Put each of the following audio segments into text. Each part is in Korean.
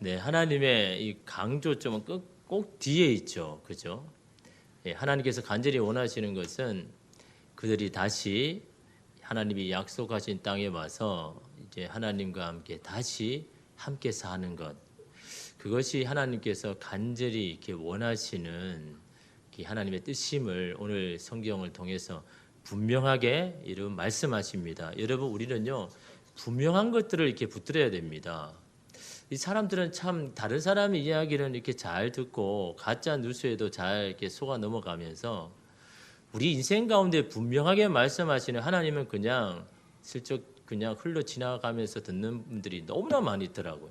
네, 하나님의 이 강조점은 꼭 뒤에 있죠. 그죠? 예, 하나님께서 간절히 원하시는 것은 그들이 다시 하나님이 약속하신 땅에 와서 이제 하나님과 함께 사는 것. 그것이 하나님께서 간절히 이렇게 원하시는 이 하나님의 뜻임을 오늘 성경을 통해서 분명하게 여러분 말씀하십니다. 여러분 우리는요 분명한 것들을 이렇게 붙들어야 됩니다. 이 사람들은 참 다른 사람의 이야기를 이렇게 잘 듣고 가짜 뉴스에도 잘 이렇게 속아 넘어가면서 우리 인생 가운데 분명하게 말씀하시는 하나님은 그냥 슬쩍 그냥 흘러 지나가면서 듣는 분들이 너무나 많이 있더라고요.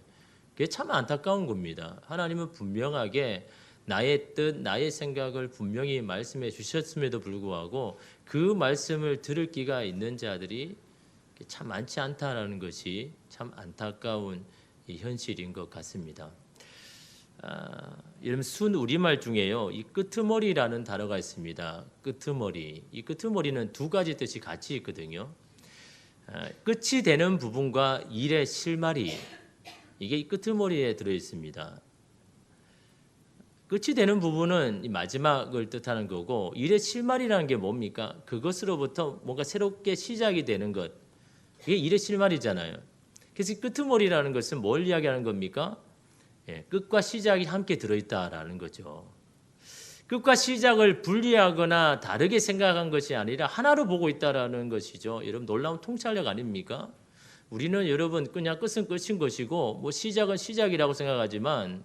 그게 참 안타까운 겁니다. 하나님은 분명하게 나의 뜻, 나의 생각을 분명히 말씀해 주셨음에도 불구하고 그 말씀을 들을 기가 있는 자들이 참 많지 않다라는 것이 참 안타까운 이 현실인 것 같습니다. 여러분 순 우리말 중에요 이 끄트머리라는 단어가 있습니다. 끄트머리. 이 끄트머리는 두 가지 뜻이 같이 있거든요. 끝이 되는 부분과 일의 실마리 이게 이 끄트머리에 들어 있습니다. 끝이 되는 부분은 이 마지막을 뜻하는 거고 일의 실마리라는 게 뭡니까? 그것으로부터 뭔가 새롭게 시작이 되는 것. 이게 일의 실마리잖아요. 그래서 끄트머리라는 것은 뭘 이야기하는 겁니까? 예, 끝과 시작이 함께 들어있다라는 거죠. 끝과 시작을 분리하거나 다르게 생각한 것이 아니라 하나로 보고 있다라는 것이죠. 여러분 놀라운 통찰력 아닙니까? 우리는 여러분 그냥 끝은 끝인 것이고 뭐 시작은 시작이라고 생각하지만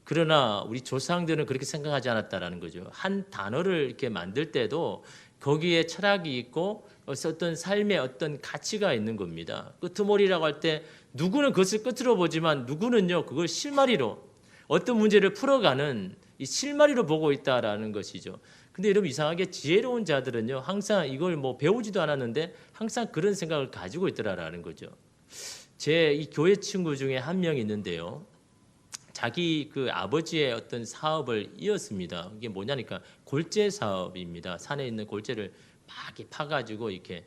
그러나 우리 조상들은 그렇게 생각하지 않았다라는 거죠. 한 단어를 이렇게 만들 때도 거기에 철학이 있고 어떤 삶의 어떤 가치가 있는 겁니다. 끄트머리라고 할 때 누구는 그것을 끝으로 보지만 누구는요 그걸 실마리로 어떤 문제를 풀어가는 이 실마리로 보고 있다라는 것이죠. 근데 여러분 이상하게 지혜로운 자들은요 항상 이걸 뭐 배우지도 않았는데 항상 그런 생각을 가지고 있더라라는 거죠. 제 이 교회 친구 중에 한 명이 있는데요. 자기 그 아버지의 어떤 사업을 이었습니다. 이게 뭐냐니까 골재 사업입니다. 산에 있는 골재를 막 이렇게 파가지고 이렇게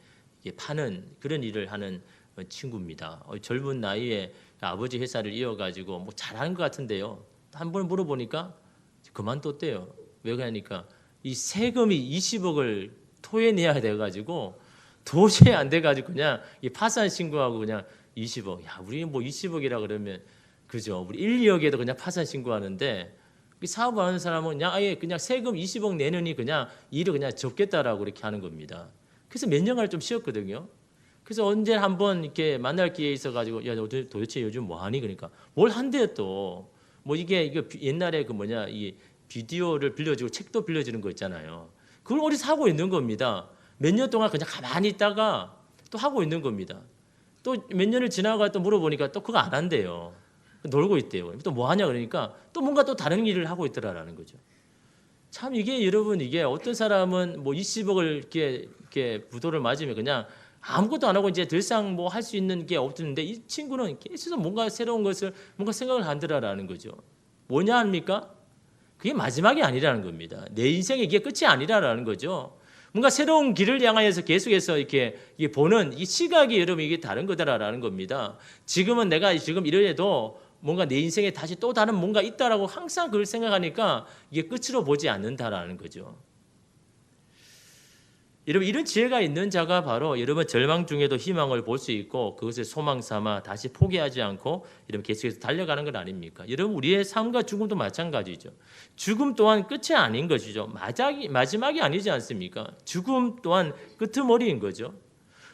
파는 그런 일을 하는 친구입니다. 젊은 나이에 아버지 회사를 이어가지고 뭐 잘하는 것 같은데요. 한 번 물어보니까 그만뒀대요. 왜 그러니까 이 세금이 20억을 토해내야 돼가지고 도저히 안 돼가지고 그냥 이 파산 신고하고 그냥 20억. 야, 우리 뭐 20억이라 그러면 그죠? 우리 1, 2억에도 그냥 파산 신고하는데 사업하는 사람은 그냥 아예 그냥 세금 20억 내느니 그냥 일을 그냥 접겠다라고 이렇게 하는 겁니다. 그래서 몇 년간을 좀 쉬었거든요. 그래서 언제 한번 이렇게 만날 기회 있어가지고 야 도대체 요즘 뭐 하니 그러니까 뭘 한대요 또. 뭐 이게 옛날에 그 뭐냐 이 비디오를 빌려주고 책도 빌려주는 거 있잖아요. 그걸 어디서 하고 있는 겁니다. 몇 년 동안 그냥 가만히 있다가 또 하고 있는 겁니다. 또 몇 년을 지나가 또 물어보니까 또 그거 안 한대요. 놀고 있대요. 또 뭐 하냐 그러니까 또 뭔가 또 다른 일을 하고 있더라라는 거죠. 참 이게 여러분 이게 어떤 사람은 뭐 20억을 이렇게 부도를 맞으면 그냥 아무것도 안 하고 이제 더 이상 뭐 할 수 있는 게 없는데 이 친구는 계속 뭔가 새로운 것을 뭔가 생각을 한다라는 거죠. 뭐냐 합니까? 그게 마지막이 아니라는 겁니다. 내 인생의 이게 끝이 아니라는 거죠. 뭔가 새로운 길을 향하여서 계속해서 이렇게 보는 이 시각이 여러분 이게 다른 거다라는 겁니다. 지금은 내가 지금 이래도 뭔가 내 인생에 다시 또 다른 뭔가 있다라고 항상 그걸 생각하니까 이게 끝으로 보지 않는다라는 거죠. 여러분 이런 지혜가 있는 자가 바로 여러분 절망 중에도 희망을 볼 수 있고 그것을 소망 삼아 다시 포기하지 않고 여러분 계속해서 달려가는 건 아닙니까? 여러분 우리의 삶과 죽음도 마찬가지죠. 죽음 또한 끝이 아닌 것이죠. 마지막이 아니지 않습니까? 죽음 또한 끄트머리인 거죠.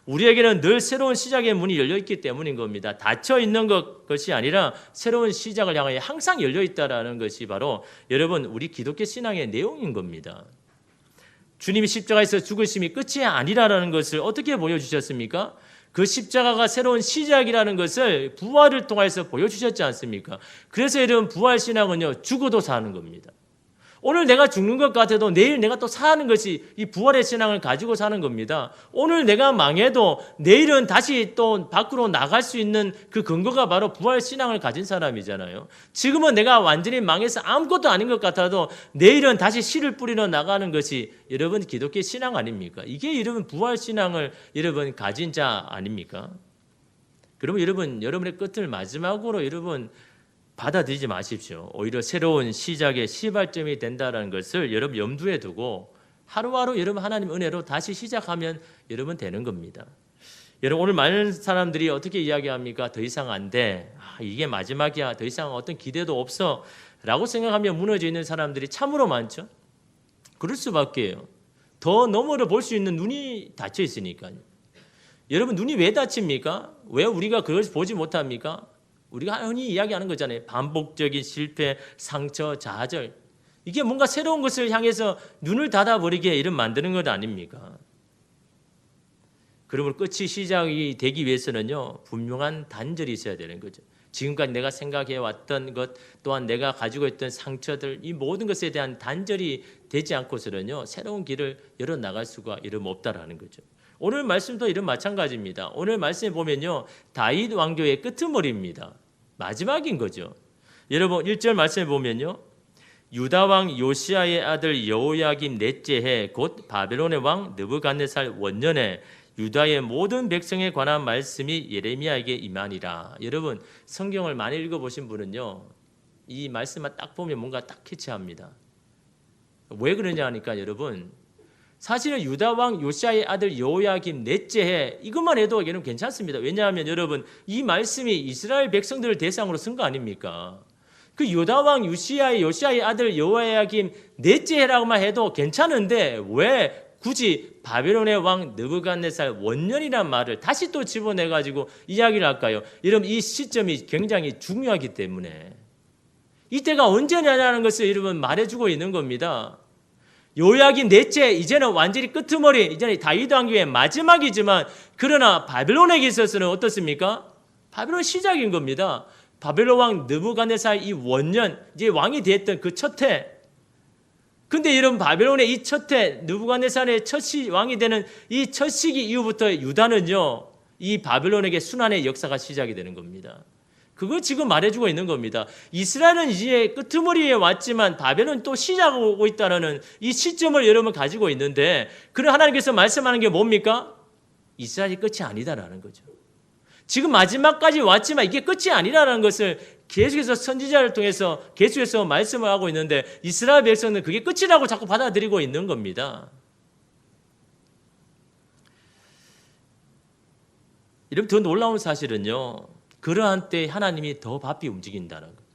우리에게는 늘 새로운 시작의 문이 열려 있기 때문인 겁니다. 닫혀 있는 것이 아니라 새로운 시작을 향하여 항상 열려 있다라는 것이 바로 여러분 우리 기독교 신앙의 내용인 겁니다. 주님이 십자가에서 죽으심이 끝이 아니라는 것을 어떻게 보여주셨습니까? 그 십자가가 새로운 시작이라는 것을 부활을 통해서 보여주셨지 않습니까? 그래서 여러분 부활신앙은요 죽어도 사는 겁니다. 오늘 내가 죽는 것 같아도 내일 내가 또 사는 것이 이 부활의 신앙을 가지고 사는 겁니다. 오늘 내가 망해도 내일은 다시 또 밖으로 나갈 수 있는 그 근거가 바로 부활 신앙을 가진 사람이잖아요. 지금은 내가 완전히 망해서 아무것도 아닌 것 같아도 내일은 다시 씨를 뿌리러 나가는 것이 여러분 기독교 신앙 아닙니까? 이게 여러분 부활 신앙을 여러분 가진 자 아닙니까? 그러면 여러분 여러분의 끝을 마지막으로 여러분 받아들이지 마십시오. 오히려 새로운 시작의 시발점이 된다는 것을 여러분 염두에 두고 하루하루 여러분 하나님 은혜로 다시 시작하면 여러분 되는 겁니다. 여러분 오늘 많은 사람들이 어떻게 이야기합니까? 더 이상 안 돼. 이게 마지막이야. 더 이상 어떤 기대도 없어. 라고 생각하며 무너져 있는 사람들이 참으로 많죠. 그럴 수밖에요. 더 너머를 볼 수 있는 눈이 닫혀 있으니까요. 여러분 눈이 왜 닫힙니까? 왜 우리가 그걸 보지 못합니까? 우리가 흔히 이야기하는 거잖아요. 반복적인 실패, 상처, 좌절. 이게 뭔가 새로운 것을 향해서 눈을 닫아버리게 이런 만드는 것 아닙니까? 그러므로 끝이 시작이 되기 위해서는요. 분명한 단절이 있어야 되는 거죠. 지금까지 내가 생각해왔던 것 또한 내가 가지고 있던 상처들 이 모든 것에 대한 단절이 되지 않고서는요. 새로운 길을 열어나갈 수가 이름 없다라는 거죠. 오늘 말씀도 이런 마찬가지입니다. 오늘 말씀에 보면요. 다윗 왕조의 끄트머리입니다. 마지막인 거죠. 여러분 1절 말씀에 보면요. 유다 왕 요시아의 아들 여호야김 넷째 해 곧 바벨론의 왕 느부갓네살 원년에 유다의 모든 백성에 관한 말씀이 예레미야에게 임하니라. 여러분 성경을 많이 읽어보신 분은요. 이 말씀만 딱 보면 뭔가 딱 캐치합니다. 왜 그러냐 하니까 여러분 사실은 유다 왕 요시아의 아들 여호야김 넷째 해 이것만 해도 여러분 괜찮습니다. 왜냐하면 여러분 이 말씀이 이스라엘 백성들을 대상으로 쓴 거 아닙니까? 그 유다 왕 요시아의 아들 여호야김 넷째 해라고만 해도 괜찮은데 왜 굳이 바벨론의 왕 느부갓네살 원년이란 말을 다시 또 집어내가지고 이야기를 할까요? 여러분 이 시점이 굉장히 중요하기 때문에 이때가 언제냐는 것을 여러분 말해주고 있는 겁니다. 요약이 넷째 이제는 완전히 끄트머리 이제는 다윗 왕조의 마지막이지만 그러나 바벨론에게 있어서는 어떻습니까? 바벨론 시작인 겁니다. 바벨론 왕 느부갓네살 이 원년 이제 왕이 됐던 그 첫 해. 근데 여러분 바벨론의 이 첫 해 느부갓네살의 첫 왕이 되는 이 첫 시기 이후부터 유다는요 이 바벨론에게 순환의 역사가 시작이 되는 겁니다. 그거 지금 말해주고 있는 겁니다. 이스라엘은 이제 끄트머리에 왔지만 바벨론 또 시작하고 있다는 이 시점을 여러분 가지고 있는데 그런 하나님께서 말씀하는 게 뭡니까? 이스라엘이 끝이 아니다라는 거죠. 지금 마지막까지 왔지만 이게 끝이 아니라는 것을 계속해서 선지자를 통해서 계속해서 말씀을 하고 있는데 이스라엘 백성은 그게 끝이라고 자꾸 받아들이고 있는 겁니다. 이러면 더 놀라운 사실은요. 그러한 때 하나님이 더 바삐 움직인다는 거예요.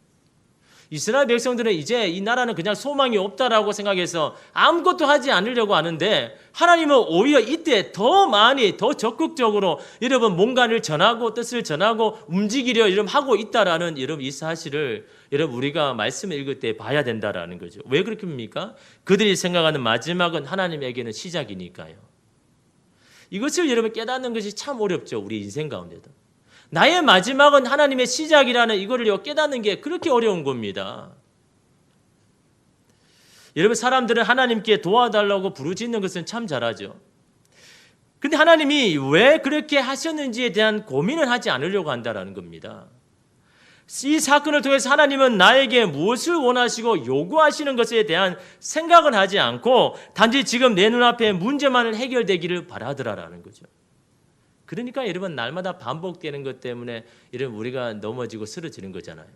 이스라엘 백성들은 이제 이 나라는 그냥 소망이 없다라고 생각해서 아무것도 하지 않으려고 하는데 하나님은 오히려 이때 더 많이 더 적극적으로 여러분 뭔가를 전하고 뜻을 전하고 움직이려 여러분 하고 있다라는 여러분 이 사실을 여러분 우리가 말씀을 읽을 때 봐야 된다라는 거죠. 왜 그렇습니까? 그들이 생각하는 마지막은 하나님에게는 시작이니까요. 이것을 여러분 깨닫는 것이 참 어렵죠. 우리 인생 가운데도. 나의 마지막은 하나님의 시작이라는 이거를 깨닫는 게 그렇게 어려운 겁니다. 여러분 사람들은 하나님께 도와달라고 부르짖는 것은 참 잘하죠. 근데 하나님이 왜 그렇게 하셨는지에 대한 고민을 하지 않으려고 한다는 겁니다. 이 사건을 통해서 하나님은 나에게 무엇을 원하시고 요구하시는 것에 대한 생각은 하지 않고 단지 지금 내 눈앞에 문제만 해결되기를 바라더라라는 거죠. 그러니까 여러분 날마다 반복되는 것 때문에 여러분 우리가 넘어지고 쓰러지는 거잖아요.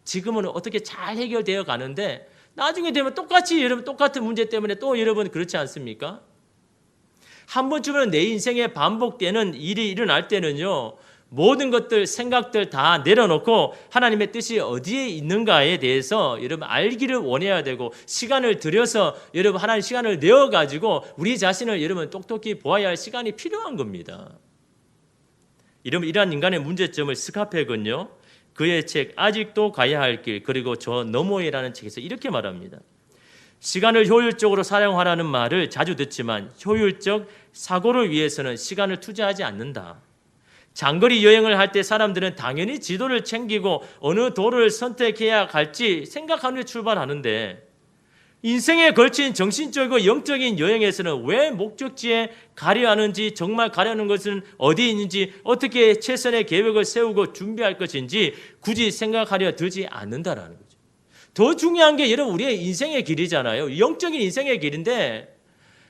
지금은 어떻게 잘 해결되어 가는데 나중에 되면 똑같이 여러분 똑같은 문제 때문에 또 여러분 그렇지 않습니까? 한 번쯤은 내 인생에 반복되는 일이 일어날 때는요. 모든 것들 생각들 다 내려놓고 하나님의 뜻이 어디에 있는가에 대해서 여러분 알기를 원해야 되고 시간을 들여서 여러분 하나님 시간을 내어가지고 우리 자신을 여러분 똑똑히 보아야 할 시간이 필요한 겁니다. 이러한 인간의 문제점을 스카펙은요. 그의 책 아직도 가야 할 길 그리고 저 너머에라는 책에서 이렇게 말합니다. 시간을 효율적으로 사용하라는 말을 자주 듣지만 효율적 사고를 위해서는 시간을 투자하지 않는다. 장거리 여행을 할 때 사람들은 당연히 지도를 챙기고 어느 도로를 선택해야 갈지 생각하는 데 출발하는데 인생에 걸친 정신적이고 영적인 여행에서는 왜 목적지에 가려 하는지 정말 가려는 것은 어디 있는지 어떻게 최선의 계획을 세우고 준비할 것인지 굳이 생각하려 들지 않는다라는 거죠. 더 중요한 게 여러분 우리의 인생의 길이잖아요. 영적인 인생의 길인데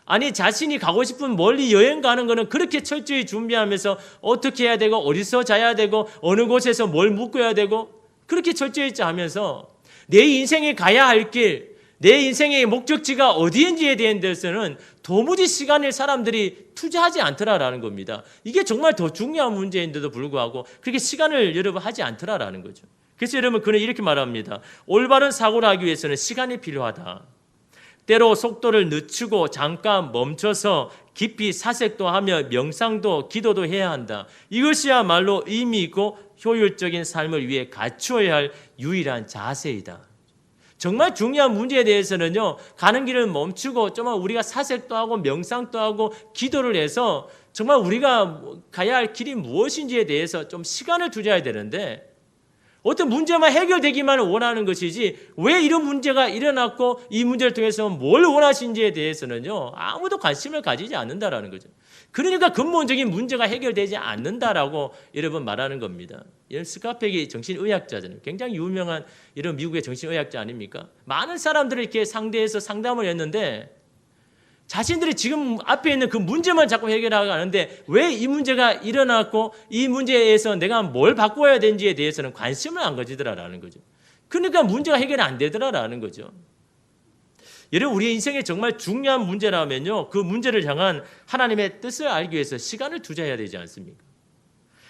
아니 자신이 가고 싶은 멀리 여행 가는 거는 그렇게 철저히 준비하면서 어떻게 해야 되고 어디서 자야 되고 어느 곳에서 뭘 묶어야 되고 그렇게 철저히 하면서 내 인생에 가야 할 길, 내 인생의 목적지가 어디인지에 대한 데서는 도무지 시간을 사람들이 투자하지 않더라라는 겁니다. 이게 정말 더 중요한 문제인데도 불구하고 그렇게 시간을 여러분 하지 않더라라는 거죠. 그래서 여러분 그는 이렇게 말합니다. 올바른 사고를 하기 위해서는 시간이 필요하다. 때로 속도를 늦추고 잠깐 멈춰서 깊이 사색도 하며 명상도 기도도 해야 한다. 이것이야말로 의미 있고 효율적인 삶을 위해 갖추어야 할 유일한 자세이다. 정말 중요한 문제에 대해서는요, 가는 길을 멈추고 정말 우리가 사색도 하고 명상도 하고 기도를 해서 정말 우리가 가야 할 길이 무엇인지에 대해서 좀 시간을 투자해야 되는데, 어떤 문제만 해결되기만 원하는 것이지 왜 이런 문제가 일어났고 이 문제를 통해서 뭘 원하신지에 대해서는요, 아무도 관심을 가지지 않는다라는 거죠. 그러니까 근본적인 문제가 해결되지 않는다라고 여러분 말하는 겁니다. 스카펙이 정신의학자잖아요. 굉장히 유명한 이런 미국의 정신의학자 아닙니까? 많은 사람들을 이렇게 상대해서 상담을 했는데 자신들이 지금 앞에 있는 그 문제만 자꾸 해결하고 하는데 왜 이 문제가 일어났고 이 문제에서 내가 뭘 바꿔야 되는지에 대해서는 관심을 안 가지더라라는 거죠. 그러니까 문제가 해결이 안 되더라라는 거죠. 여러분 우리 인생에 정말 중요한 문제라면요, 그 문제를 향한 하나님의 뜻을 알기 위해서 시간을 투자해야 되지 않습니까?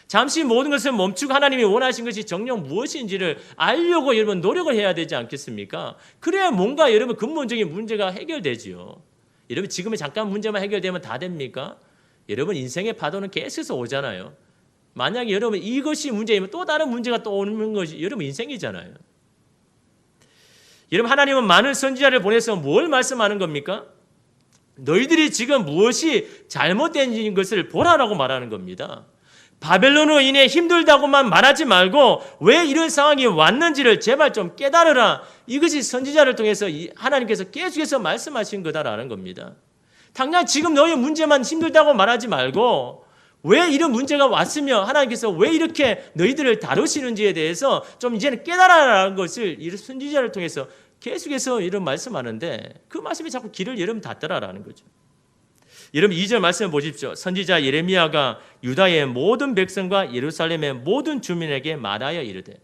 잠시 모든 것을 멈추고 하나님이 원하신 것이 정녕 무엇인지를 알려고 여러분 노력을 해야 되지 않겠습니까? 그래야 뭔가 여러분 근본적인 문제가 해결되지요. 여러분 지금은 잠깐 문제만 해결되면 다 됩니까? 여러분 인생의 파도는 계속해서 오잖아요. 만약에 여러분 이것이 문제이면 또 다른 문제가 또 오는 것이 여러분 인생이잖아요. 여러분 하나님은 많은 선지자를 보내서 뭘 말씀하는 겁니까? 너희들이 지금 무엇이 잘못된 것을 보라라고 말하는 겁니다. 바벨론으로 인해 힘들다고만 말하지 말고 왜 이런 상황이 왔는지를 제발 좀 깨달으라. 이것이 선지자를 통해서 하나님께서 계속해서 말씀하신 거다라는 겁니다. 당장 지금 너희 문제만 힘들다고 말하지 말고 왜 이런 문제가 왔으며 하나님께서 왜 이렇게 너희들을 다루시는지에 대해서 좀 이제는 깨달아라는 것을 이 선지자를 통해서 계속해서 이런 말씀하는데 그 말씀이 자꾸 길을 여러분 닫더라라는 거죠. 여러분 2절 말씀을 보십시오. 선지자 예레미야가 유다의 모든 백성과 예루살렘의 모든 주민에게 말하여 이르되,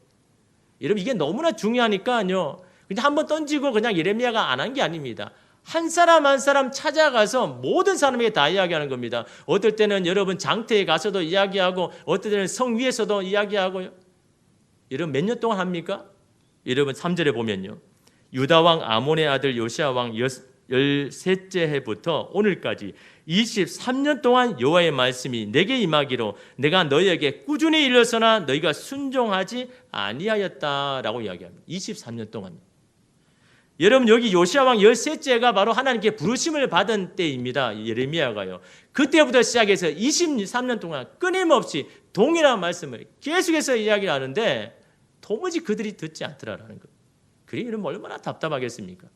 여러분 이게 너무나 중요하니까요, 그냥 한번 던지고 그냥 예레미야가 안 한 게 아닙니다. 한 사람 한 사람 찾아가서 모든 사람에게 다 이야기하는 겁니다. 어떨 때는 여러분 장터에 가서도 이야기하고 어떨 때는 성 위에서도 이야기하고요. 여러분 몇 년 동안 합니까? 여러분 3절에 보면요, 유다 왕 아몬의 아들 요시야 왕 13째 해부터 오늘까지 23년 동안 여호와의 말씀이 내게 임하기로 내가 너희에게 꾸준히 일러서나 너희가 순종하지 아니하였다라고 이야기합니다. 23년 동안. 여러분 여기 요시야 왕 13째가 바로 하나님께 부르심을 받은 때입니다. 예레미야가요. 그때부터 시작해서 23년 동안 끊임없이 동일한 말씀을 계속해서 이야기를 하는데 도무지 그들이 듣지 않더라라는 거예요. 그래 이러면 얼마나 답답하겠습니까?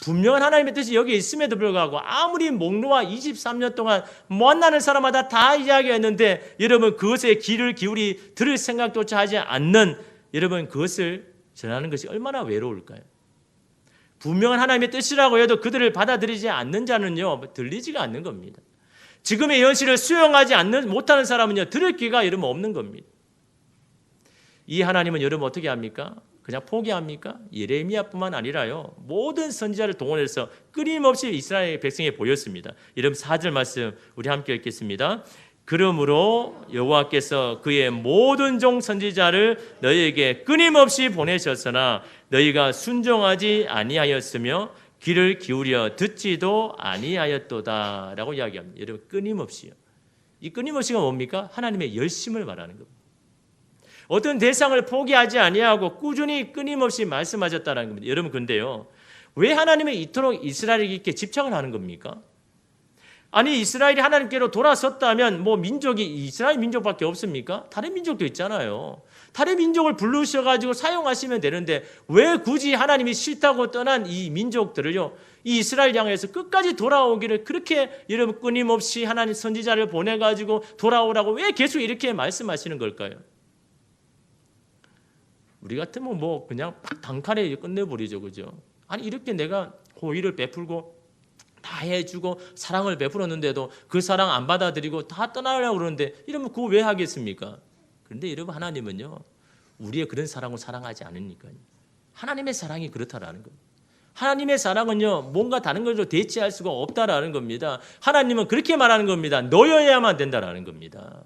분명한 하나님의 뜻이 여기 있음에도 불구하고 아무리 목놓아 23년 동안 만나는 사람마다 다 이야기했는데 여러분 그것에 귀를 기울이 들을 생각조차 하지 않는 여러분 그것을 전하는 것이 얼마나 외로울까요? 분명한 하나님의 뜻이라고 해도 그들을 받아들이지 않는 자는요 들리지가 않는 겁니다. 지금의 현실을 수용하지 못하는 사람은요 들을 귀가 여러분 없는 겁니다. 이 하나님은 여러분 어떻게 합니까? 그냥 포기합니까? 예레미야뿐만 아니라요 모든 선지자를 동원해서 끊임없이 이스라엘 백성에 보였습니다. 여러분 4절 말씀 우리 함께 읽겠습니다. 그러므로 여호와께서 그의 모든 종 선지자를 너희에게 끊임없이 보내셨으나 너희가 순종하지 아니하였으며 귀를 기울여 듣지도 아니하였도다 라고 이야기합니다. 여러분 끊임없이요. 이 끊임없이가 뭡니까? 하나님의 열심을 말하는 겁니다. 어떤 대상을 포기하지 아니하고 꾸준히 끊임없이 말씀하셨다는 겁니다. 여러분 근데요 왜 하나님이 이토록 이스라엘에게 이렇게 집착을 하는 겁니까? 아니 이스라엘이 하나님께로 돌아섰다면 뭐 민족이 이스라엘 민족밖에 없습니까? 다른 민족도 있잖아요. 다른 민족을 부르셔가지고 사용하시면 되는데 왜 굳이 하나님이 싫다고 떠난 이 민족들을요 이 이스라엘 향해서 끝까지 돌아오기를 그렇게 여러분 끊임없이 하나님 선지자를 보내가지고 돌아오라고 왜 계속 이렇게 말씀하시는 걸까요? 우리 같으면 뭐 그냥 단칼에 끝내버리죠, 그죠? 아니 이렇게 내가 호의를 베풀고 다 해주고 사랑을 베풀었는데도 그 사랑 안 받아들이고 다 떠나려고 그러는데 이러면 그거 왜 하겠습니까? 그런데 여러분 하나님은요 우리의 그런 사랑을 사랑하지 않으니까요. 하나님의 사랑이 그렇다라는 겁니다. 하나님의 사랑은요, 뭔가 다른 걸로 대체할 수가 없다라는 겁니다. 하나님은 그렇게 말하는 겁니다. 너여야만 된다라는 겁니다.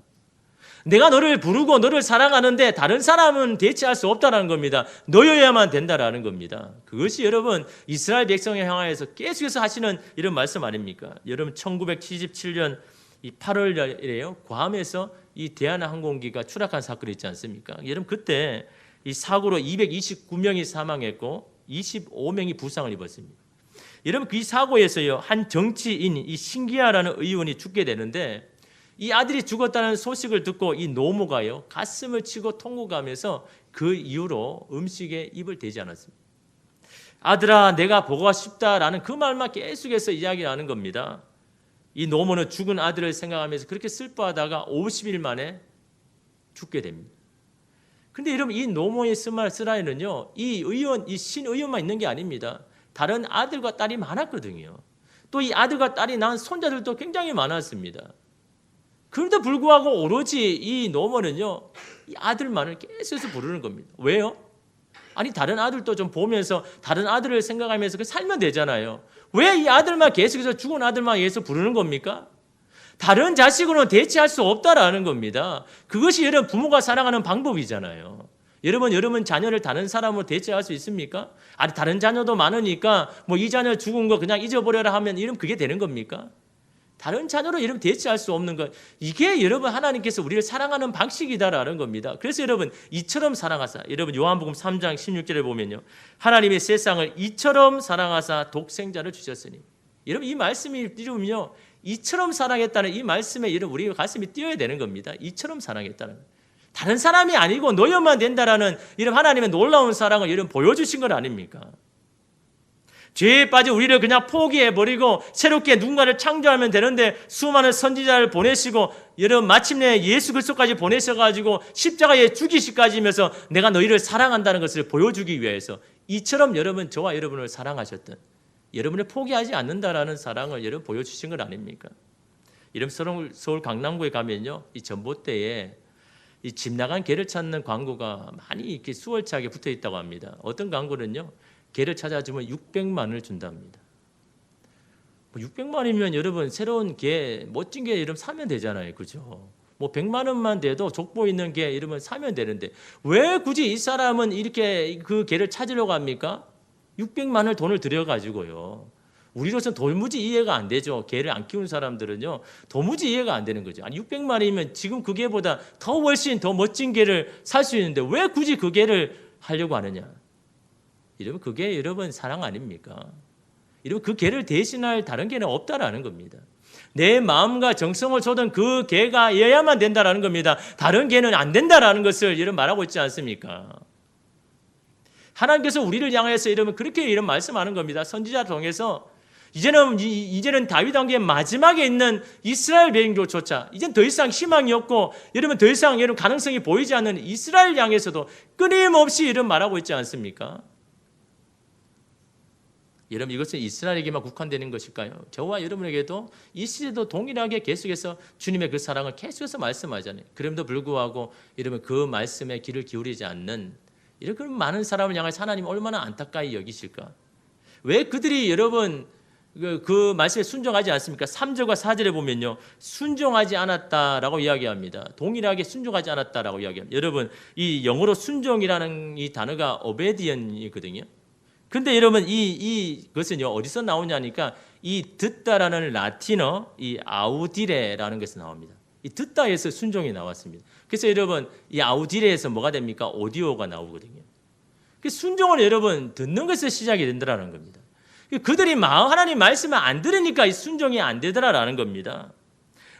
내가 너를 부르고 너를 사랑하는데 다른 사람은 대체할 수 없다라는 겁니다. 너여야만 된다라는 겁니다. 그것이 여러분 이스라엘 백성에 향하여서 계속해서 하시는 이런 말씀 아닙니까? 여러분 1977년 8월이래요. 괌에서 이 대한항공기가 추락한 사건이 있지 않습니까? 여러분 그때 이 사고로 229명이 사망했고 25명이 부상을 입었습니다. 여러분 그 사고에서요 한 정치인 이 신기아라는 의원이 죽게 되는데 이 아들이 죽었다는 소식을 듣고 이 노모가요 가슴을 치고 통곡하면서 그 이후로 음식에 입을 대지 않았습니다. 아들아 내가 보고 싶다라는 그 말만 계속해서 이야기하는 겁니다. 이 노모는 죽은 아들을 생각하면서 그렇게 슬퍼하다가 50일 만에 죽게 됩니다. 근데 여러분 이 노모의 쓰라에는요 이 의원, 이 신의원만 있는 게 아닙니다. 다른 아들과 딸이 많았거든요. 또 이 아들과 딸이 낳은 손자들도 굉장히 많았습니다. 그런데도 불구하고 오로지 이 노모는요 이 아들만을 계속해서 부르는 겁니다. 왜요? 아니 다른 아들도 좀 보면서 다른 아들을 생각하면서 살면 되잖아요. 왜 이 아들만 계속해서 죽은 아들만 위해서 부르는 겁니까? 다른 자식으로는 대체할 수 없다라는 겁니다. 그것이 여러분 부모가 사랑하는 방법이잖아요. 여러분 자녀를 다른 사람으로 대체할 수 있습니까? 아니 다른 자녀도 많으니까 뭐 이 자녀 죽은 거 그냥 잊어버려라 하면 이러면 그게 되는 겁니까? 다른 자녀로 이러면 대체할 수 없는 것. 이게 여러분 하나님께서 우리를 사랑하는 방식이다라는 겁니다. 그래서 여러분 이처럼 사랑하사. 여러분 요한복음 3장 16절에 보면요. 하나님의 세상을 이처럼 사랑하사 독생자를 주셨으니. 여러분 이 말씀이 띄우면요. 이처럼 사랑했다는 이 말씀에 여러분 우리 가슴이 뛰어야 되는 겁니다. 이처럼 사랑했다는. 다른 사람이 아니고 너여만 된다라는 이런 하나님의 놀라운 사랑을 여러분 보여주신 것 아닙니까? 죄에 빠져 우리를 그냥 포기해버리고 새롭게 누군가를 창조하면 되는데 수많은 선지자를 보내시고 여러분 마침내 예수 그리스도까지 보내셔가지고 십자가에 죽이시까지면서 내가 너희를 사랑한다는 것을 보여주기 위해서 이처럼 여러분 저와 여러분을 사랑하셨던 여러분을 포기하지 않는다라는 사랑을 여러분 보여주신 것 아닙니까? 이런 서울 강남구에 가면요 이 전봇대에 이 집 나간 개를 찾는 광고가 많이 이렇게 수월차게 붙어 있다고 합니다. 어떤 광고는요 개를 찾아주면 600만 원을 준답니다. 600만이면 여러분 새로운 개, 멋진 개 이러면 사면 되잖아요. 그죠? 뭐 100만 원만 돼도 족보 있는 개 이러면 사면 되는데 왜 굳이 이 사람은 이렇게 그 개를 찾으려고 합니까? 600만 원을 돈을 들여가지고요. 우리로서는 도무지 이해가 안 되죠. 개를 안 키우는 사람들은요. 도무지 이해가 안 되는 거죠. 아니 600만 원이면 지금 그 개보다 더 훨씬 더 멋진 개를 살 수 있는데 왜 굳이 그 개를 하려고 하느냐. 여러분 그게 여러분 사랑 아닙니까? 여러분 그 개를 대신할 다른 개는 없다라는 겁니다. 내 마음과 정성을 쏟은 그 개가 이어야만 된다라는 겁니다. 다른 개는 안 된다라는 것을 여러분 말하고 있지 않습니까? 하나님께서 우리를 향해서 이러면 그렇게 이런 말씀하는 겁니다. 선지자 통해서 이제는 다윗 왕국의 마지막에 있는 이스라엘 백성조차 이젠 더 이상 희망이 없고 여러분 더 이상 여러분 가능성이 보이지 않는 이스라엘 향해서도 끊임없이 이런 말하고 있지 않습니까? 여러분 이것은 이스라엘에게만 국한되는 것일까요? 저와 여러분에게도 이 시대도 동일하게 계속해서 주님의 그 사랑을 계속해서 말씀하잖아요. 그럼에도 불구하고 여러분 그 말씀에 귀를 기울이지 않는 이렇게 많은 사람을 향해 하나님 얼마나 안타까이 여기실까? 왜 그들이 여러분 그 말씀에 순종하지 않습니까? 3절과 4절에 보면요. 순종하지 않았다라고 이야기합니다. 동일하게 순종하지 않았다라고 이야기합니다. 여러분 이 영어로 순종이라는 이 단어가 오베디언이거든요. 근데 여러분 이것은요 어디서 나오냐니까 이 듣다라는 라틴어 이 아우디레라는 것이 나옵니다. 이 듣다에서 순종이 나왔습니다. 그래서 여러분 이 아우디레에서 뭐가 됩니까? 오디오가 나오거든요. 그 순종은 여러분 듣는 것에서 시작이 된다라는 겁니다. 그들이 하나님 말씀을 안 들으니까 이 순종이 안 되더라라는 겁니다.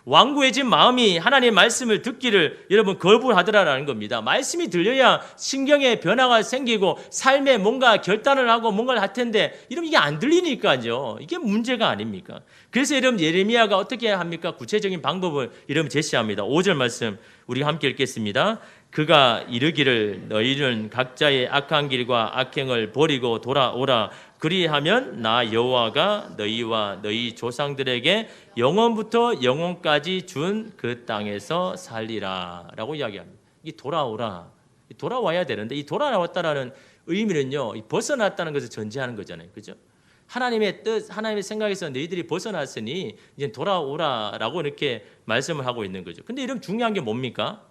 완고해진 마음이 하나님의 말씀을 듣기를 여러분 거부하더라라는 겁니다. 말씀이 들려야 신경에 변화가 생기고 삶에 뭔가 결단을 하고 뭔가를 할 텐데 이러면 이게 안 들리니까요. 이게 문제가 아닙니까? 그래서 여러분 예레미야가 어떻게 합니까? 구체적인 방법을 여러분 제시합니다. 5절 말씀 우리가 함께 읽겠습니다. 그가 이르기를 너희는 각자의 악한 길과 악행을 버리고 돌아오라. 그리하면 나 여호와가 너희와 너희 조상들에게 영원부터 영원까지 준 그 땅에서 살리라 라고 이야기합니다. 이 돌아오라. 돌아와야 되는데 이 돌아왔다라는 의미는요, 이 벗어났다는 것을 전제하는 거잖아요. 그죠? 하나님의 뜻, 하나님의 생각에서 너희들이 벗어났으니 이제 돌아오라라고 이렇게 말씀을 하고 있는 거죠. 근데 이런 중요한 게 뭡니까?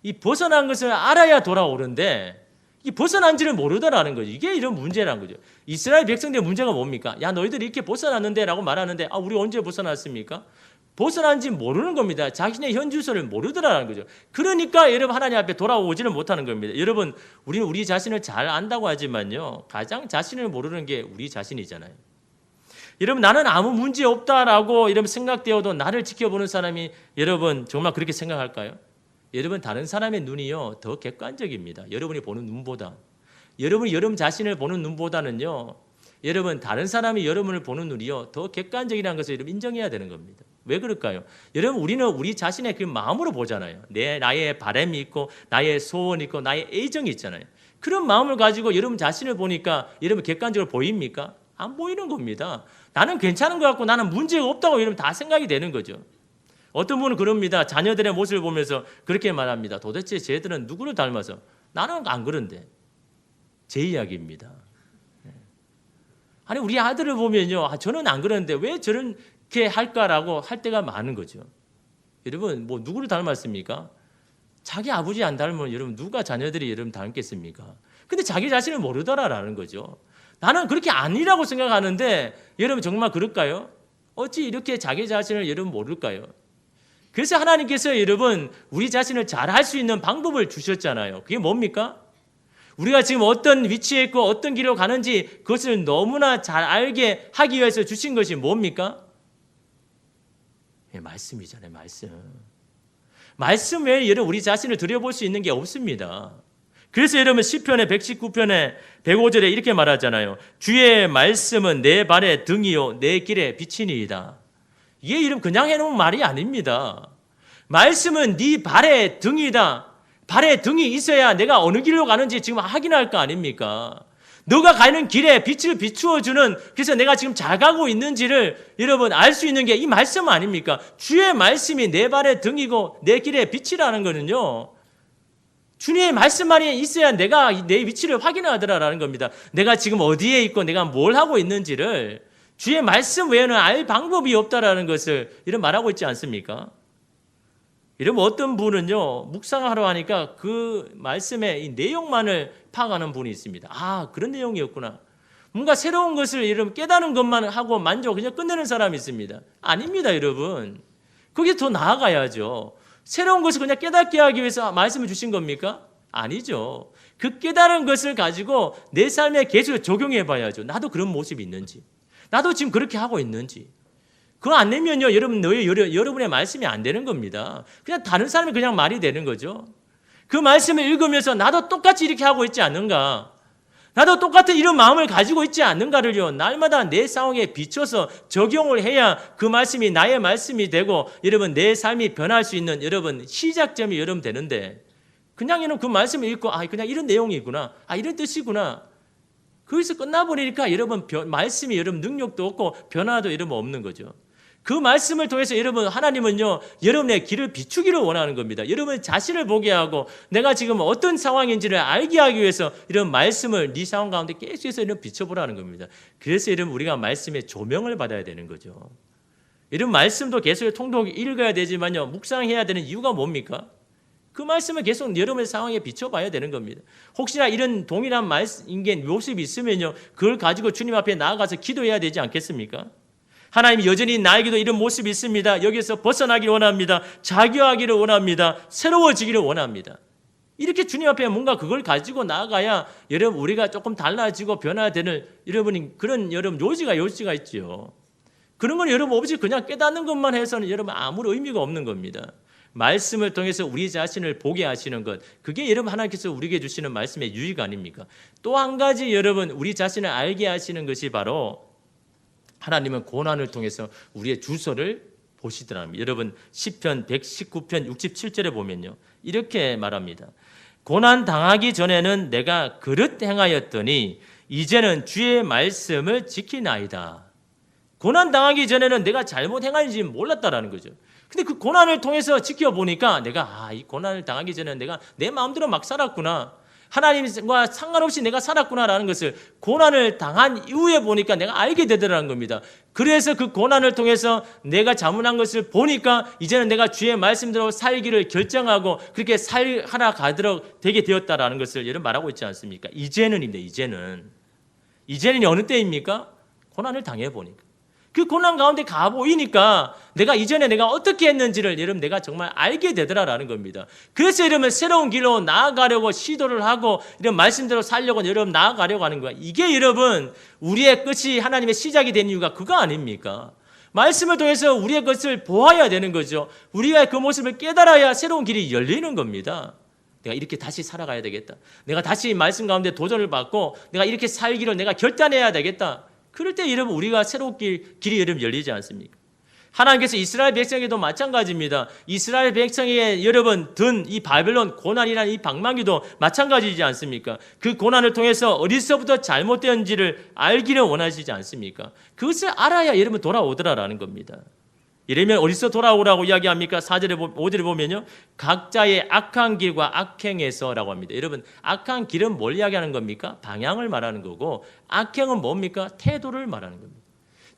이 벗어난 것을 알아야 돌아오는데 이 벗어난지를 모르더라는 거죠. 이게 이런 문제라는 거죠. 이스라엘 백성들의 문제가 뭡니까? 야, 너희들이 이렇게 벗어났는데 라고 말하는데 우리 언제 벗어났습니까? 벗어난지 모르는 겁니다. 자신의 현 주소를 모르더라는 거죠. 그러니까 여러분 하나님 앞에 돌아오지는 못하는 겁니다. 여러분 우리는 우리 자신을 잘 안다고 하지만요, 가장 자신을 모르는 게 우리 자신이잖아요. 여러분 나는 아무 문제 없다라고 여러분 생각되어도 나를 지켜보는 사람이 여러분 정말 그렇게 생각할까요? 여러분 다른 사람의 눈이요 더 객관적입니다. 여러분이 보는 눈보다. 여러분이 여러분 자신을 보는 눈보다는요, 여러분 다른 사람이 여러분을 보는 눈이요 더 객관적이라는 것을 여러분 인정해야 되는 겁니다. 왜 그럴까요? 여러분 우리는 우리 자신의 그 마음으로 보잖아요. 나의 바람이 있고 나의 소원이 있고 나의 애정이 있잖아요. 그런 마음을 가지고 여러분 자신을 보니까 여러분 객관적으로 보입니까? 안 보이는 겁니다. 나는 괜찮은 것 같고 나는 문제가 없다고 여러분 다 생각이 되는 거죠. 어떤 분은 그럽니다. 자녀들의 모습을 보면서 그렇게 말합니다. 도대체 쟤들은 누구를 닮아서? 나는 안 그런데. 제 이야기입니다. 아니 우리 아들을 보면요, 저는 안 그러는데 왜 저렇게 할까라고 할 때가 많은 거죠. 여러분 뭐 누구를 닮았습니까? 자기 아버지 안 닮으면 여러분 누가 자녀들이 여러분 닮겠습니까? 근데 자기 자신을 모르더라라는 거죠. 나는 그렇게 아니라고 생각하는데 여러분 정말 그럴까요? 어찌 이렇게 자기 자신을 여러분 모를까요? 그래서 하나님께서 여러분 우리 자신을 잘 할 수 있는 방법을 주셨잖아요. 그게 뭡니까? 우리가 지금 어떤 위치에 있고 어떤 길로 가는지 그것을 너무나 잘 알게 하기 위해서 주신 것이 뭡니까? 말씀이잖아요. 말씀 외에 여러분 우리 자신을 들여볼 수 있는 게 없습니다. 그래서 여러분 시편의 119편의 105절에 이렇게 말하잖아요. 주의 말씀은 내 발의 등이요 내 길의 빛이니이다. 이게 이름 그냥 해놓은 말이 아닙니다. 말씀은 네 발의 등이다. 발에 등이 있어야 내가 어느 길로 가는지 지금 확인할 거 아닙니까? 너가 가는 길에 빛을 비추어주는, 그래서 내가 지금 잘 가고 있는지를 여러분 알 수 있는 게 이 말씀 아닙니까? 주의 말씀이 내 발의 등이고 내 길의 빛이라는 거는요, 주님의 말씀만이 있어야 내가 내 위치를 확인하더라라는 겁니다. 내가 지금 어디에 있고 내가 뭘 하고 있는지를 주의 말씀 외에는 알 방법이 없다라는 것을 이런 말하고 있지 않습니까? 이러면 어떤 분은요, 묵상하러 하니까 그 말씀의 이 내용만을 파악하는 분이 있습니다. 그런 내용이었구나. 뭔가 새로운 것을 여러분 깨닫는 것만 하고 만족 그냥 끝내는 사람이 있습니다. 아닙니다, 여러분. 거기에 더 나아가야죠. 새로운 것을 그냥 깨닫게 하기 위해서 말씀을 주신 겁니까? 아니죠. 그 깨달은 것을 가지고 내 삶에 계속 적용해 봐야죠. 나도 그런 모습이 있는지. 나도 지금 그렇게 하고 있는지. 그거 안 내면요, 여러분의 말씀이 안 되는 겁니다. 그냥 다른 사람이 그냥 말이 되는 거죠. 그 말씀을 읽으면서 나도 똑같이 이렇게 하고 있지 않는가? 나도 똑같은 이런 마음을 가지고 있지 않는가를요, 날마다 내 상황에 비춰서 적용을 해야 그 말씀이 나의 말씀이 되고 여러분 내 삶이 변할 수 있는 여러분 시작점이 여러분 되는데, 그냥 여러분 그 말씀을 읽고 그냥 이런 내용이구나, 이런 뜻이구나, 거기서 끝나버리니까 여러분 말씀이 여러분 능력도 없고 변화도 여러분 없는 거죠. 그 말씀을 통해서 여러분 하나님은요, 여러분의 길을 비추기를 원하는 겁니다. 여러분 자신을 보게 하고 내가 지금 어떤 상황인지를 알게 하기 위해서 이런 말씀을 네 상황 가운데 계속해서 이런 비춰보라는 겁니다. 그래서 여러분 우리가 말씀의 조명을 받아야 되는 거죠. 이런 말씀도 계속 통독 읽어야 되지만요, 묵상해야 되는 이유가 뭡니까? 그 말씀을 계속 여러분의 상황에 비춰봐야 되는 겁니다. 혹시나 이런 동일한 말씀인 모습이 있으면요, 그걸 가지고 주님 앞에 나아가서 기도해야 되지 않겠습니까? 하나님 여전히 나에게도 이런 모습이 있습니다. 여기서 벗어나기를 원합니다. 자교하기를 원합니다. 새로워지기를 원합니다. 이렇게 주님 앞에 뭔가 그걸 가지고 나아가야 여러분 우리가 조금 달라지고 변화되는 여러분이 그런 여러분 요지가 있지요. 그런 건 여러분 없이 그냥 깨닫는 것만 해서는 여러분 아무런 의미가 없는 겁니다. 말씀을 통해서 우리 자신을 보게 하시는 것, 그게 여러분 하나님께서 우리에게 주시는 말씀의 유익 아닙니까? 또 한 가지 여러분 우리 자신을 알게 하시는 것이 바로 하나님은 고난을 통해서 우리의 주소를 보시더랍니다. 여러분 시편 119편 67절에 보면요, 이렇게 말합니다. 고난 당하기 전에는 내가 그릇 행하였더니 이제는 주의 말씀을 지키나이다. 고난 당하기 전에는 내가 잘못 행하는지 몰랐다라는 거죠. 근데 그 고난을 통해서 지켜보니까 내가 이 고난을 당하기 전에 내가 내 마음대로 막 살았구나. 하나님과 상관없이 내가 살았구나라는 것을 고난을 당한 이후에 보니까 내가 알게 되더라는 겁니다. 그래서 그 고난을 통해서 내가 잘못한 것을 보니까 이제는 내가 주의 말씀대로 살기를 결정하고 그렇게 살아가도록 되게 되었다라는 것을 여러분 말하고 있지 않습니까? 이제는입니다. 이제는 어느 때입니까? 고난을 당해보니까. 그 고난 가운데 가보이니까 이전에 내가 어떻게 했는지를 여러분 내가 정말 알게 되더라라는 겁니다. 그래서 여러분 새로운 길로 나아가려고 시도를 하고 이런 말씀대로 살려고 여러분 나아가려고 하는 거야. 이게 여러분 우리의 끝이 하나님의 시작이 된 이유가 그거 아닙니까? 말씀을 통해서 우리의 것을 보아야 되는 거죠. 우리가 그 모습을 깨달아야 새로운 길이 열리는 겁니다. 내가 이렇게 다시 살아가야 되겠다. 내가 다시 말씀 가운데 도전을 받고 내가 이렇게 살기를 내가 결단해야 되겠다. 그럴 때 여러분 우리가 새로운 길이 여러분 열리지 않습니까? 하나님께서 이스라엘 백성에도 마찬가지입니다. 이스라엘 백성에 여러분 든 이 바벨론 고난이라는 이 방망이도 마찬가지지 않습니까? 그 고난을 통해서 어디서부터 잘못되었는지를 알기를 원하시지 않습니까? 그것을 알아야 여러분 돌아오더라라는 겁니다. 이러면 어디서 돌아오라고 이야기합니까? 4절에 5절에 보면요. 각자의 악한 길과 악행에서라고 합니다. 여러분 악한 길은 뭘 이야기하는 겁니까? 방향을 말하는 거고 악행은 뭡니까? 태도를 말하는 겁니다.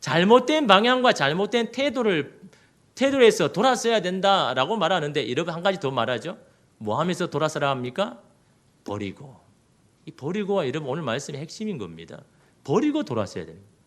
잘못된 방향과 잘못된 태도에서 돌아서야 된다라고 말하는데 여러분 한 가지 더 말하죠. 뭐 하면서 돌아서라 합니까? 버리고. 이 버리고가 여러분 오늘 말씀의 핵심인 겁니다. 버리고 돌아서야 되는 거예요.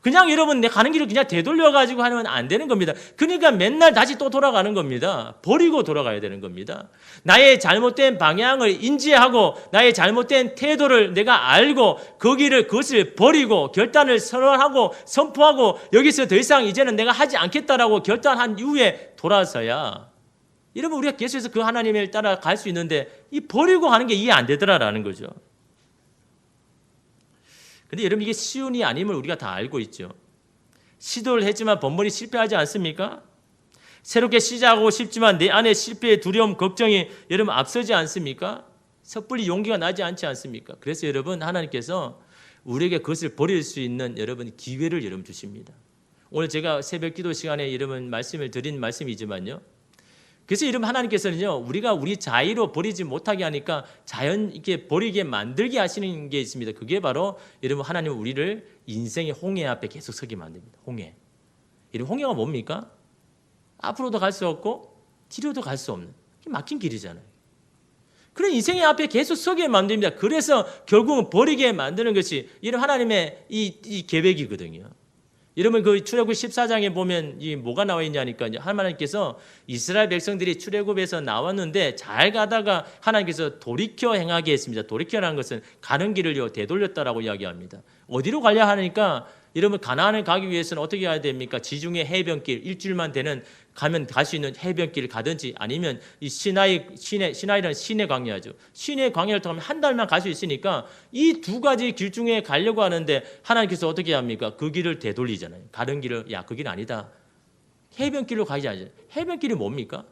그냥 여러분 내 가는 길을 그냥 되돌려가지고 하면 안 되는 겁니다. 그러니까 맨날 다시 또 돌아가는 겁니다. 버리고 돌아가야 되는 겁니다. 나의 잘못된 방향을 인지하고 나의 잘못된 태도를 내가 알고 그것을 버리고 결단을 선언하고 선포하고 여기서 더 이상 이제는 내가 하지 않겠다라고 결단한 이후에 돌아서야 여러분 우리가 계속해서 그 하나님을 따라갈 수 있는데 이 버리고 하는 게 이해 안 되더라라는 거죠. 근데 여러분 이게 쉬운 일이 아님을 우리가 다 알고 있죠. 시도를 했지만 번번이 실패하지 않습니까? 새롭게 시작하고 싶지만 내 안에 실패의 두려움, 걱정이 여러분 앞서지 않습니까? 섣불리 용기가 나지 않지 않습니까? 그래서 여러분 하나님께서 우리에게 그것을 버릴 수 있는 여러분 기회를 여러분 주십니다. 오늘 제가 새벽 기도 시간에 여러분 말씀을 드린 말씀이지만요. 그래서 여러분 하나님께서는요 우리가 우리 자의로 버리지 못하게 하니까 자연 있게 버리게 만들게 하시는 게 있습니다. 그게 바로 여러분 하나님은 우리를 인생의 홍해 앞에 계속 서게 만듭니다. 홍해. 여러분 홍해가 뭡니까? 앞으로도 갈 수 없고 뒤로도 갈 수 없는 막힌 길이잖아요. 그런 인생의 앞에 계속 서게 만듭니다. 그래서 결국은 버리게 만드는 것이 이런 하나님의 이 계획이거든요. 여러분 그 출애굽 14장에 보면 이 뭐가 나와 있냐니까 하나님께서 이스라엘 백성들이 출애굽에서 나왔는데 잘 가다가 하나님께서 돌이켜 행하게 했습니다. 돌이켜라는 것은 가는 길을 되돌렸다라고 이야기합니다. 어디로 가려 하니까 여러분 가나안을 가기 위해서는 어떻게 해야 됩니까? 지중해 해변길 일주일만 되는 가면 갈 수 있는 해변길을 가든지 아니면 이 시나이라는 시내 광야죠. 시내 광야를 통하면 한 달만 갈 수 있으니까 이 두 가지 길 중에 가려고 하는데 하나님께서 어떻게 합니까? 그 길을 되돌리잖아요. 가는 길을 그 길 아니다. 해변길로 가지 않아요. 해변길이 뭡니까?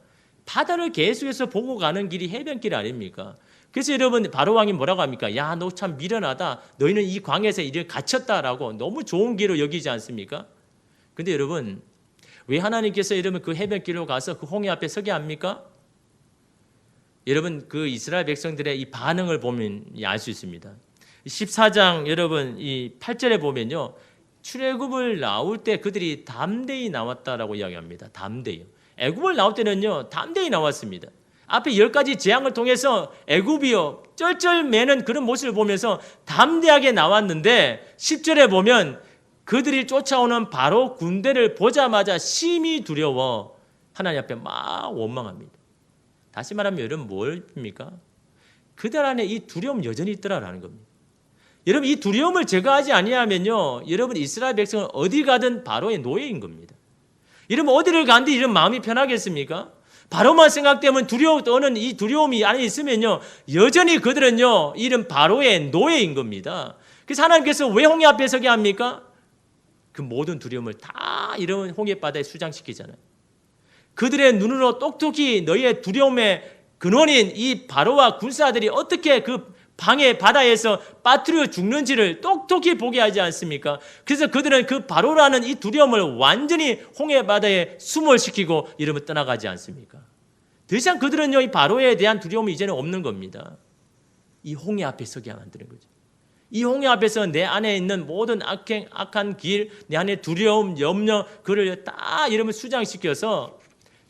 바다를 계속해서 보고 가는 길이 해변길 아닙니까? 그래서 여러분 바로왕이 뭐라고 합니까? 야, 너 참 미련하다. 너희는 이 광야에서 이를 갇혔다라고 너무 좋은 길로 여기지 않습니까? 근데 여러분 왜 하나님께서 여러분 그 해변길로 가서 그 홍해 앞에 서게 합니까? 여러분 그 이스라엘 백성들의 이 반응을 보면 알 수 있습니다. 14장 여러분 이 8절에 보면요. 출애굽을 나올 때 그들이 담대히 나왔다라고 이야기합니다. 담대히. 애굽을 나올 때는요. 담대히 나왔습니다. 앞에 10가지 재앙을 통해서 애굽이요 쩔쩔매는 그런 모습을 보면서 담대하게 나왔는데 10절에 보면 그들이 쫓아오는 바로 군대를 보자마자 심히 두려워 하나님 앞에 막 원망합니다. 다시 말하면 여러분 뭘입니까? 그들 안에 이 두려움 여전히 있더라라는 겁니다. 여러분 이 두려움을 제거하지 아니하면요 여러분 이스라엘 백성은 어디 가든 바로의 노예인 겁니다. 여러분 어디를 가는데 이런 마음이 편하겠습니까? 바로만 생각되면 떠는 이 두려움이 안에 있으면요 여전히 그들은요 이런 바로의 노예인 겁니다. 그래서 하나님께서 왜 홍해 앞에 서게 합니까? 그 모든 두려움을 다 이런 홍해 바다에 수장시키잖아요. 그들의 눈으로 똑똑히 너희의 두려움의 근원인 이 바로와 군사들이 어떻게 그 방해 바다에서 빠뜨려 죽는지를 똑똑히 보게 하지 않습니까? 그래서 그들은 그 바로라는 이 두려움을 완전히 홍해 바다에 수몰시키고 이러면 떠나가지 않습니까? 더 이상 그들은요, 이 바로에 대한 두려움이 이제는 없는 겁니다. 이 홍해 앞에 서게 만드는 거죠. 이 홍해 앞에서 내 안에 있는 모든 악한 길, 내 안에 두려움, 염려, 그를 다 이러면 수장시켜서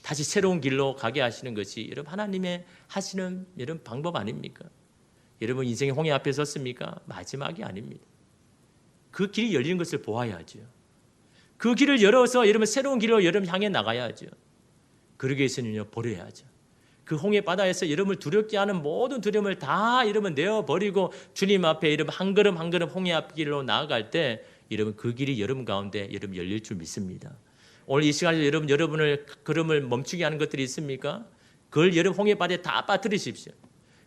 다시 새로운 길로 가게 하시는 것이 여러분 하나님의 하시는 이런 방법 아닙니까? 여러분 인생의 홍해 앞에 섰습니까? 마지막이 아닙니다. 그 길이 열리는 것을 보아야죠. 그 길을 열어서 여러분 새로운 길로 여러분 향해 나가야죠. 그러기 위해서는요, 버려야죠. 그 홍해 바다에서 여러분을 두렵게 하는 모든 두려움을 다 여러분 내어버리고 주님 앞에 여러분 한 걸음 한 걸음 홍해 앞 길로 나아갈 때 여러분 그 길이 여러분 가운데 여러분 열릴 줄 믿습니다. 오늘 이 시간에 여러분을 걸음을 멈추게 하는 것들이 있습니까? 그걸 여러분 홍해 바다에 다 빠뜨리십시오.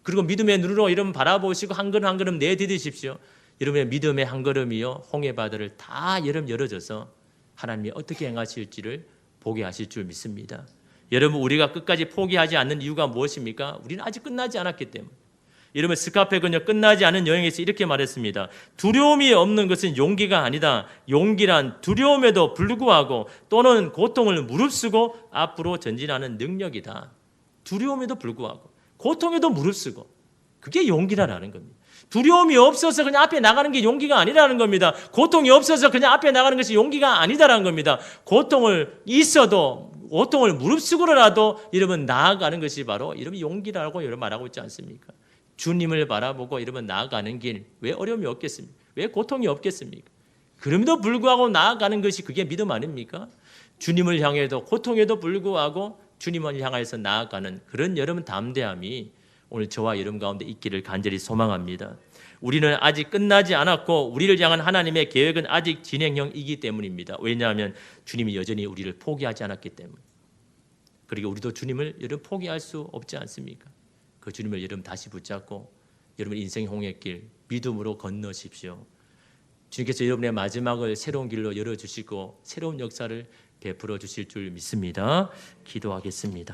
그리고 믿음의 눈으로 여러분 바라보시고 한 걸음 한 걸음 내디디십시오. 여러분의 믿음의 한 걸음이요 홍해 바다를 다 여러분 열어줘서 하나님이 어떻게 행하실지를 보게 하실 줄 믿습니다. 여러분 우리가 끝까지 포기하지 않는 이유가 무엇입니까? 우리는 아직 끝나지 않았기 때문에. 여러분 스카페는요 끝나지 않은 여행에서 이렇게 말했습니다. 두려움이 없는 것은 용기가 아니다. 용기란 두려움에도 불구하고 또는 고통을 무릅쓰고 앞으로 전진하는 능력이다. 두려움에도 불구하고 고통에도 무릅쓰고 그게 용기라는 겁니다. 두려움이 없어서 그냥 앞에 나가는 게 용기가 아니라는 겁니다. 고통이 없어서 그냥 앞에 나가는 것이 용기가 아니다라는 겁니다. 고통을 있어도 고통을 무릅쓰고라도 여러분 나아가는 것이 바로 여러분 용기라고 여러분 말하고 있지 않습니까? 주님을 바라보고 여러분 나아가는 길 왜 어려움이 없겠습니까? 왜 고통이 없겠습니까? 그럼에도 불구하고 나아가는 것이 그게 믿음 아닙니까? 주님을 향해도 고통에도 불구하고 주님을 향해서 나아가는 그런 여러분 담대함이 오늘 저와 여러분 가운데 있기를 간절히 소망합니다. 우리는 아직 끝나지 않았고 우리를 향한 하나님의 계획은 아직 진행형이기 때문입니다. 왜냐하면 주님이 여전히 우리를 포기하지 않았기 때문에. 그리고 우리도 주님을 여러분 포기할 수 없지 않습니까? 그 주님을 여러분 다시 붙잡고 여러분 인생의 홍해길 믿음으로 건너십시오. 주님께서 여러분의 마지막을 새로운 길로 열어주시고 새로운 역사를 베풀어 주실 줄 믿습니다. 기도하겠습니다.